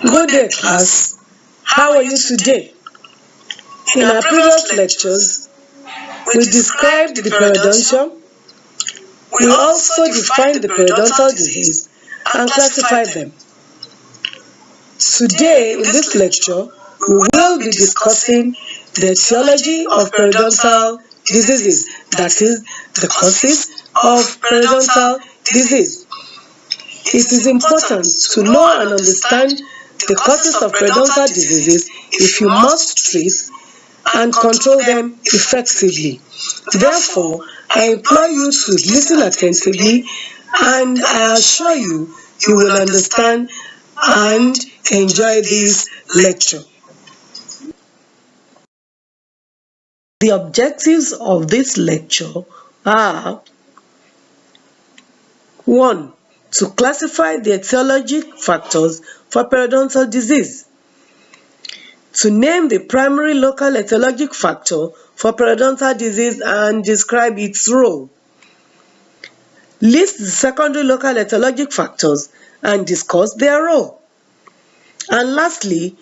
Good day, class. How are you today? In our previous lectures, we described the periodontium. We also defined the periodontal disease and classified them. Today, in this lecture, we will be discussing the etiology of periodontal diseases, that is, the causes of periodontal disease. It is important to know and understand the causes of periodontal diseases if you must treat and control them effectively. Therefore, I implore you to listen attentively, and I assure you, you will understand and enjoy this lecture. The objectives of this lecture are: 1. To classify the etiologic factors for periodontal disease. To name the primary local etiologic factor for periodontal disease and describe its role. List the secondary local etiologic factors and discuss their role. And lastly,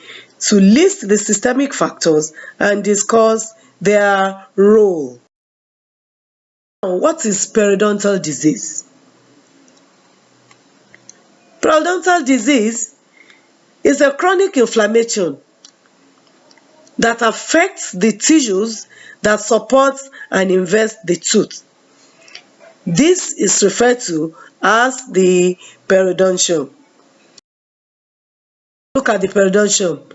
to list the systemic factors and discuss their role. Now, what is periodontal disease? Periodontal disease is a chronic inflammation that affects the tissues that support and invest the tooth. This is referred to as the periodontium. Look at the periodontium,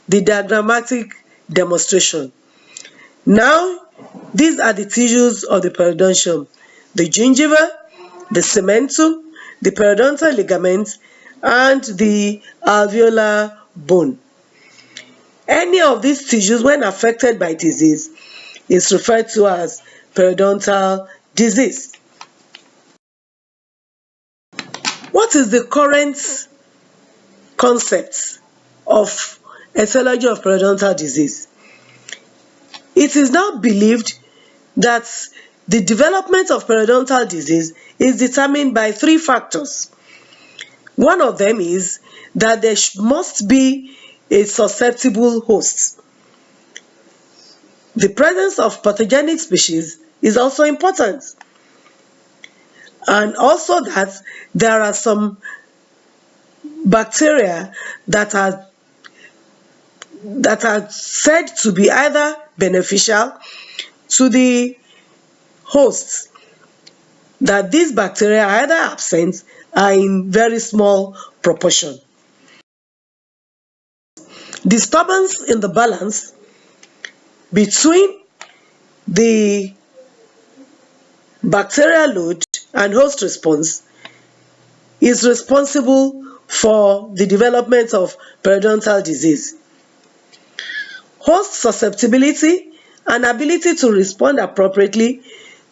the diagrammatic demonstration. Now, these are the tissues of the periodontium: the gingiva, the cementum, the periodontal ligament, and the alveolar bone. Any of these tissues, when affected by disease, is referred to as periodontal disease. What is the current concept of etiology of periodontal disease? It is now believed that the development of periodontal disease is determined by 3 factors. One of them is that there must be a susceptible host. The presence of pathogenic species is also important, and also that there are some bacteria that are said to be either beneficial to the host, that these bacteria are either absent or in very small proportion. Disturbance in the balance between the bacterial load and host response is responsible for the development of periodontal disease. Host susceptibility and ability to respond appropriately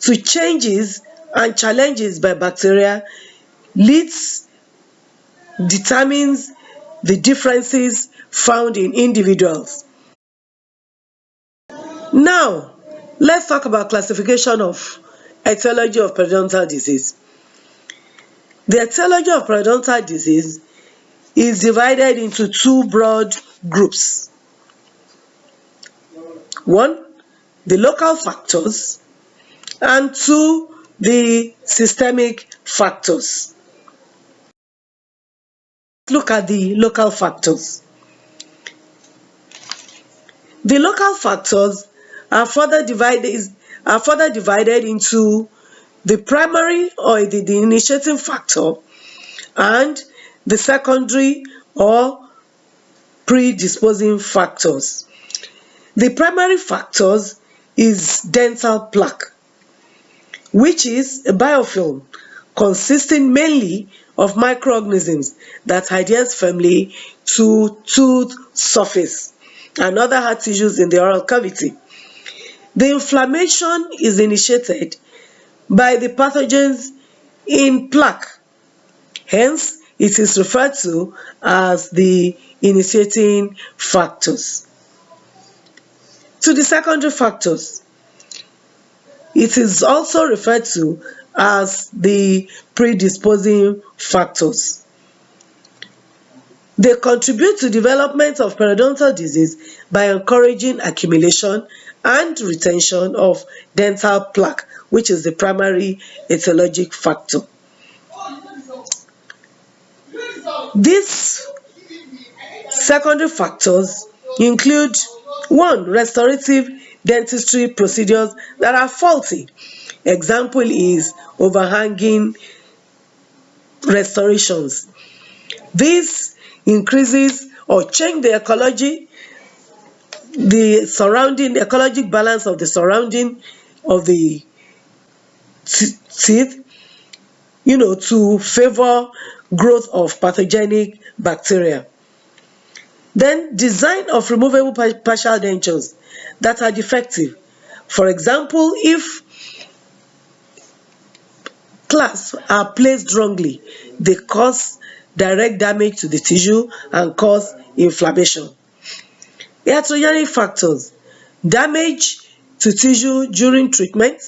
to changes and challenges by bacteria determines the differences found in individuals. Now, let's talk about classification of etiology of periodontal disease. The etiology of periodontal disease is divided into 2 broad groups. 1, the local factors, and 2, the systemic factors. Look at the local factors. The local factors are further divided into the primary or the initiating factor and the secondary or predisposing factors. The primary factors is dental plaque, which is a biofilm consisting mainly of microorganisms that adheres firmly to tooth surface and other hard tissues in the oral cavity. The inflammation is initiated by the pathogens in plaque. Hence, it is referred to as the initiating factors. To the secondary factors, it is also referred to as the predisposing factors. They contribute to development of periodontal disease by encouraging accumulation and retention of dental plaque, which is the primary etiologic factor. These secondary factors include: 1. Restorative dentistry procedures that are faulty. Example is overhanging restorations. This increases or change the ecologic balance of the surrounding of the teeth, to favor growth of pathogenic bacteria. Then design of removable partial dentures that are defective. For example, if clasps are placed wrongly, they cause direct damage to the tissue and cause inflammation. Iatrogenic factors: damage to tissue during treatment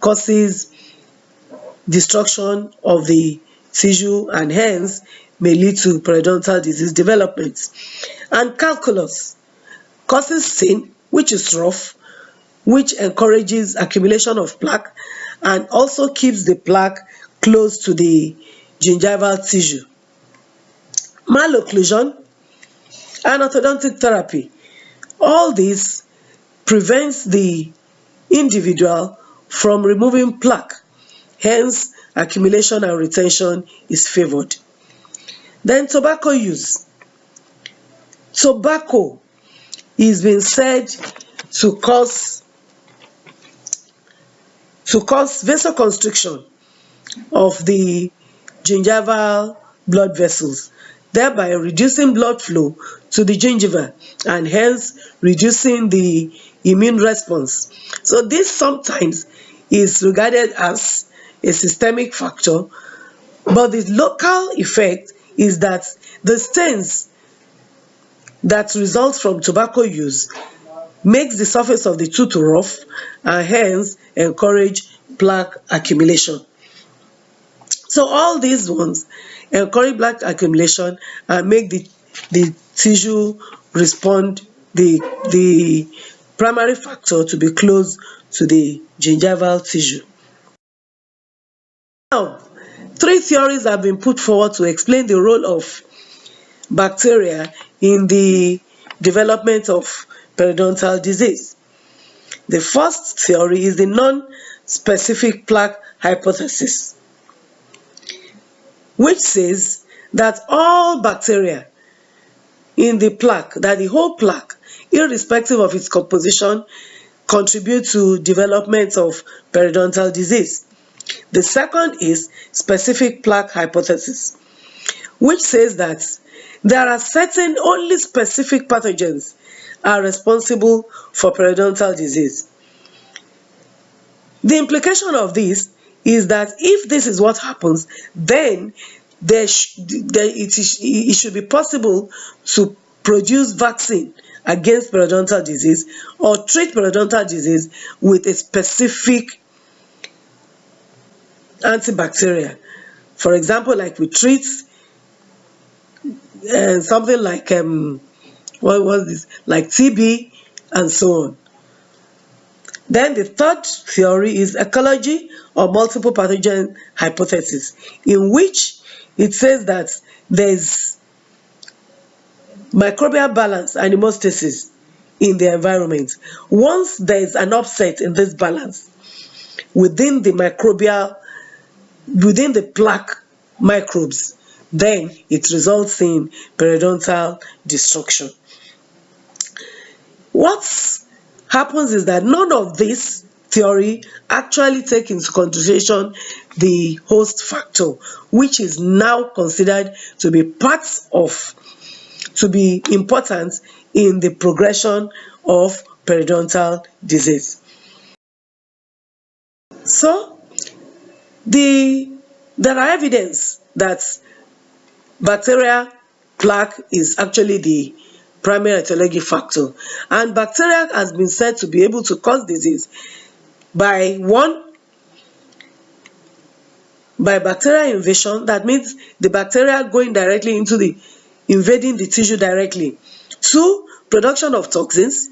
causes destruction of the tissue and hence may lead to periodontal disease development. And calculus causes sin, which is rough, which encourages accumulation of plaque and also keeps the plaque close to the gingival tissue. Malocclusion and orthodontic therapy. All this prevents the individual from removing plaque, hence accumulation and retention is favored. Then tobacco use. Tobacco is being said to cause vasoconstriction of the gingival blood vessels, thereby reducing blood flow to the gingiva and hence reducing the immune response. So this sometimes is regarded as a systemic factor, but the local effect is that the stains that result from tobacco use makes the surface of the tooth rough and hence encourage plaque accumulation. So all these ones encourage plaque accumulation and make the tissue respond, the primary factor to be close to the gingival tissue. Now, 3 theories have been put forward to explain the role of bacteria in the development of periodontal disease. The first theory is the non-specific plaque hypothesis, which says that all bacteria in the plaque, that the whole plaque, irrespective of its composition, contribute to development of periodontal disease. The second is specific plaque hypothesis, which says that there are certain only specific pathogens are responsible for periodontal disease. The implication of this is that if this is what happens, then it should be possible to produce vaccine against periodontal disease or treat periodontal disease with a specific antibacterial. For example, like we treat something like like TB and so on. Then the third theory is ecology or multiple pathogen hypothesis, in which it says that there is microbial balance and hemostasis in the environment. Once there is an upset in this balance within the plaque microbes, then it results in periodontal destruction. What happens is that none of this theory actually take into consideration the host factor, which is now considered to be important in the progression of periodontal disease. So there are evidence that bacterial plaque is actually the primary etiologic factor, and bacteria has been said to be able to cause disease by bacterial invasion. That means the bacteria going directly into the invading the tissue directly. 2, production of toxins,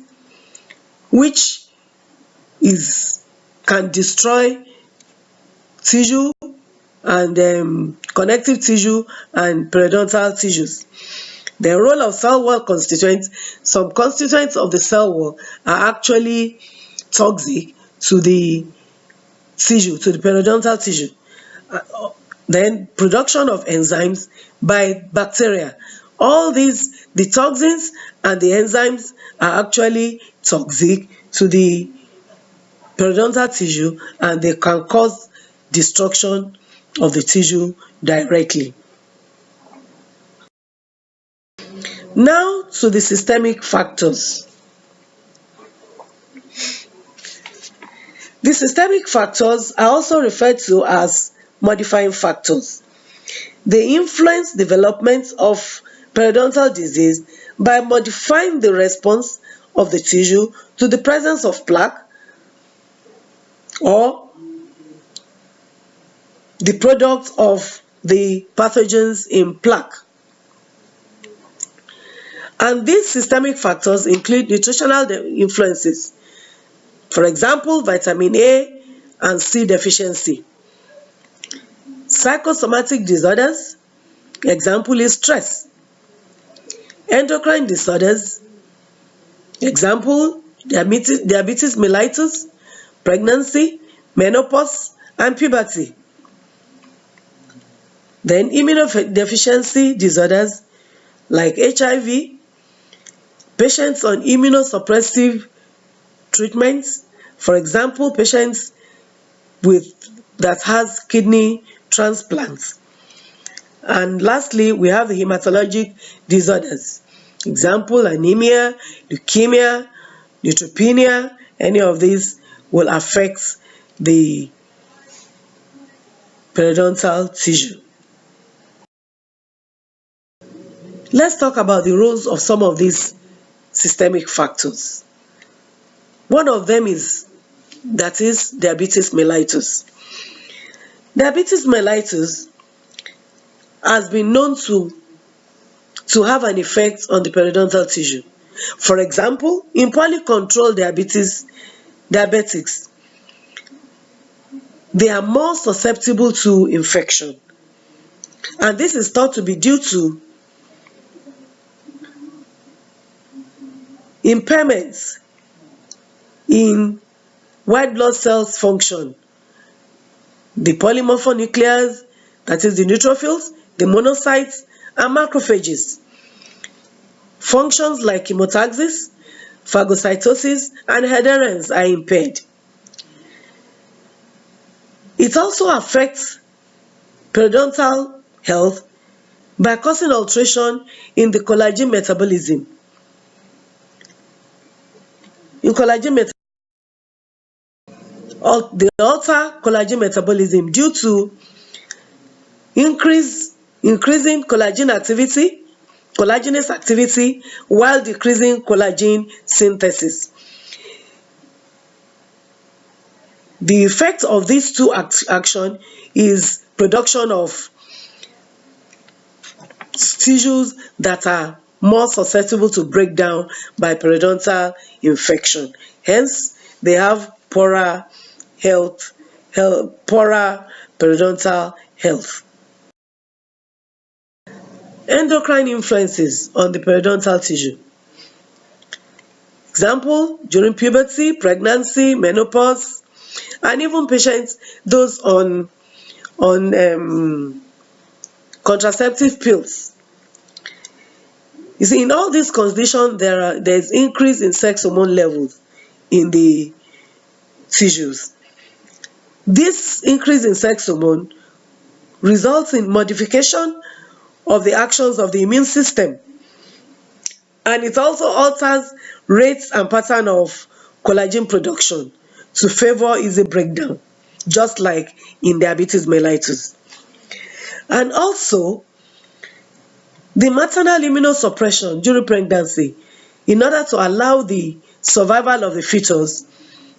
which can destroy tissue and connective tissue and periodontal tissues. The role of cell wall constituents. Some constituents of the cell wall are actually toxic to the tissue, to the periodontal tissue. Then production of enzymes by bacteria. All these, the toxins and the enzymes, are actually toxic to the periodontal tissue, and they can cause destruction of the tissue directly. Now to the systemic factors. The systemic factors are also referred to as modifying factors. They influence development of periodontal disease by modifying the response of the tissue to the presence of plaque or the product of the pathogens in plaque. And these systemic factors include nutritional influences. For example, vitamin A and C deficiency. Psychosomatic disorders, example is stress. Endocrine disorders, example diabetes mellitus, pregnancy, menopause, and puberty. Then immunodeficiency disorders like HIV, patients on immunosuppressive treatments, for example, patients that has kidney transplants. And lastly, we have the hematologic disorders. Example, anemia, leukemia, neutropenia. Any of these will affect the periodontal tissue. Let's talk about the roles of some of these systemic factors. One of them is diabetes mellitus. Diabetes mellitus has been known to have an effect on the periodontal tissue. For example, in poorly controlled diabetics, they are more susceptible to infection. And this is thought to be due to impairments in white blood cells function. The polymorphonuclears, that is the neutrophils, the monocytes, and macrophages. Functions like chemotaxis, phagocytosis, and adherence are impaired. It also affects periodontal health by causing alteration in the collagen metabolism. They alter collagen metabolism due to increasing collagenase activity, while decreasing collagen synthesis. The effect of these two actions is production of tissues that are more susceptible to breakdown by periodontal infection. Hence, they have poorer periodontal health. Endocrine influences on the periodontal tissue. Example, during puberty, pregnancy, menopause, and even patients, those on contraceptive pills. You see, in all these conditions, there is increase in sex hormone levels in the tissues. This increase in sex hormone results in modification of the actions of the immune system, and it also alters rates and pattern of collagen production to favor easy breakdown, just like in diabetes mellitus. And also, the maternal immunosuppression during pregnancy, in order to allow the survival of the fetus,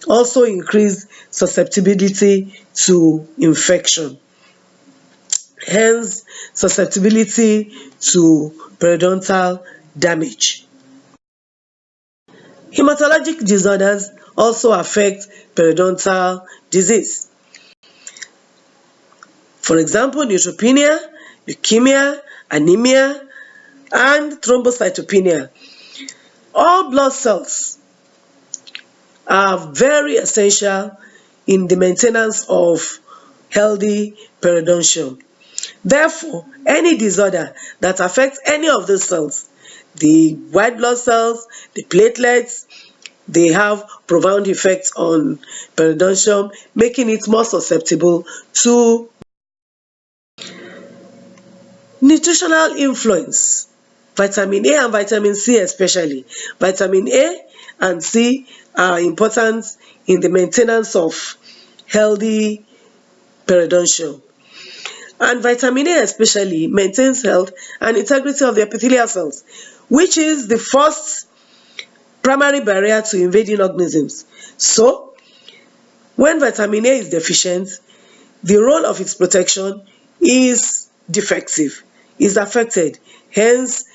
also increase susceptibility to infection. hence susceptibility to periodontal damage. Hematologic disorders also affect periodontal disease. For example, neutropenia, leukemia, anemia, and thrombocytopenia. All blood cells are very essential in the maintenance of healthy periodontium. Therefore, any disorder that affects any of these cells, the white blood cells, the platelets, they have profound effects on periodontium, making it more susceptible to nutritional influence. Vitamin A and vitamin C especially. Vitamin A and C are important in the maintenance of healthy periodontium. And vitamin A especially maintains health and integrity of the epithelial cells, which is the first primary barrier to invading organisms. So, when vitamin A is deficient, the role of its protection is defective, is affected. Hence,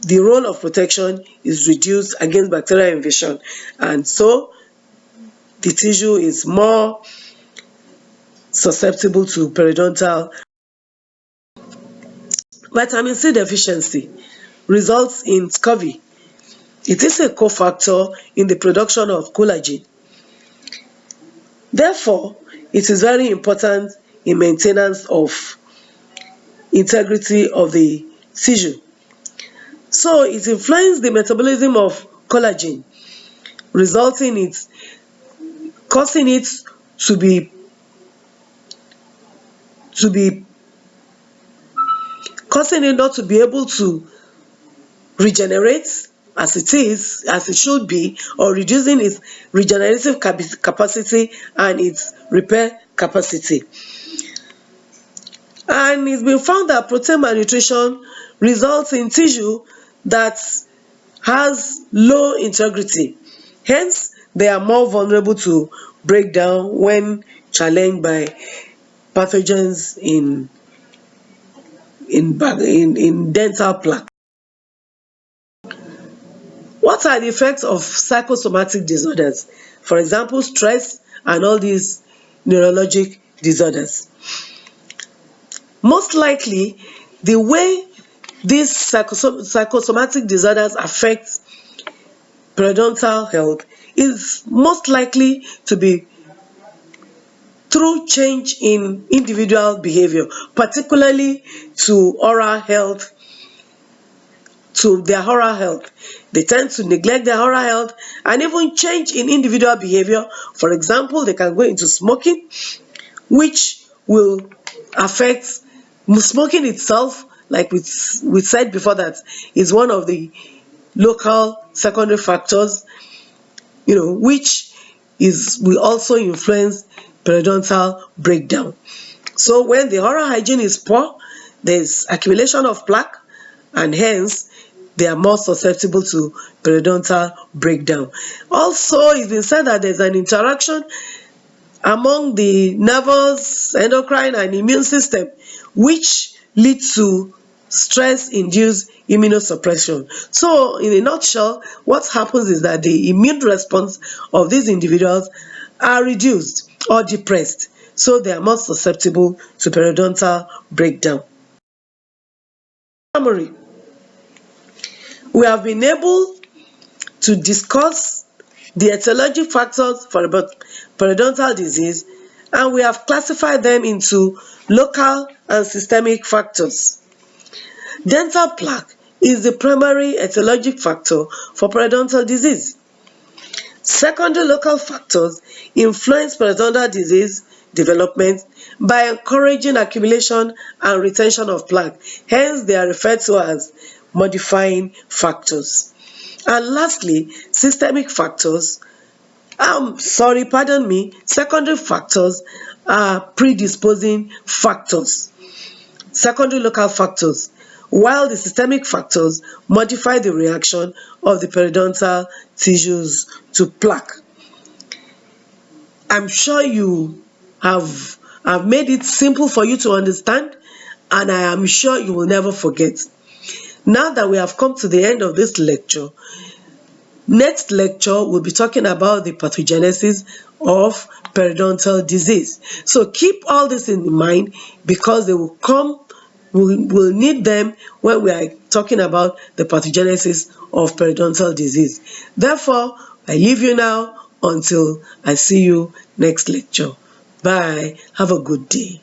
the role of protection is reduced against bacterial invasion, and so the tissue is more susceptible to periodontal. Vitamin C deficiency results in scurvy. It is a cofactor in the production of collagen. Therefore, it is very important in maintenance of integrity of the tissue. So it influences the metabolism of collagen, resulting in it, causing it to be causing it not to be able to regenerate as it should be, or reducing its regenerative capacity and its repair capacity. And it's been found that protein malnutrition results in tissue that has low integrity. Hence, they are more vulnerable to breakdown when challenged by pathogens in dental plaque. What are the effects of psychosomatic disorders? For example, stress and all these neurologic disorders. Most likely, the way these psychosomatic disorders affect periodontal health is most likely to be through change in individual behavior, particularly to oral health, to their oral health. They tend to neglect their oral health and even change in individual behavior. For example, they can go into smoking, which will affect smoking itself, like we said before, that is one of the local secondary factors, which will also influence periodontal breakdown. So when the oral hygiene is poor, there's accumulation of plaque, and hence they are more susceptible to periodontal breakdown. Also, it's been said that there's an interaction among the nervous, endocrine, and immune system, which leads to stress-induced immunosuppression. So, in a nutshell, what happens is that the immune response of these individuals are reduced or depressed, so they are more susceptible to periodontal breakdown. Summary: we have been able to discuss the etiologic factors for periodontal disease, and we have classified them into local and systemic factors. Dental plaque is the primary etiologic factor for periodontal disease. Secondary local factors influence periodontal disease development by encouraging accumulation and retention of plaque. Hence, they are referred to as modifying factors. And lastly, systemic factors, secondary factors are predisposing factors, secondary local factors, while the systemic factors modify the reaction of the periodontal tissues to plaque. I'm sure you have made it simple for you to understand, and I am sure you will never forget. Now that we have come to the end of this lecture, next lecture we'll be talking about the pathogenesis of periodontal disease. So keep all this in mind, because they will come, we'll need them when we are talking about the pathogenesis of periodontal disease. Therefore, I leave you now until I see you next lecture. Bye. Have a good day.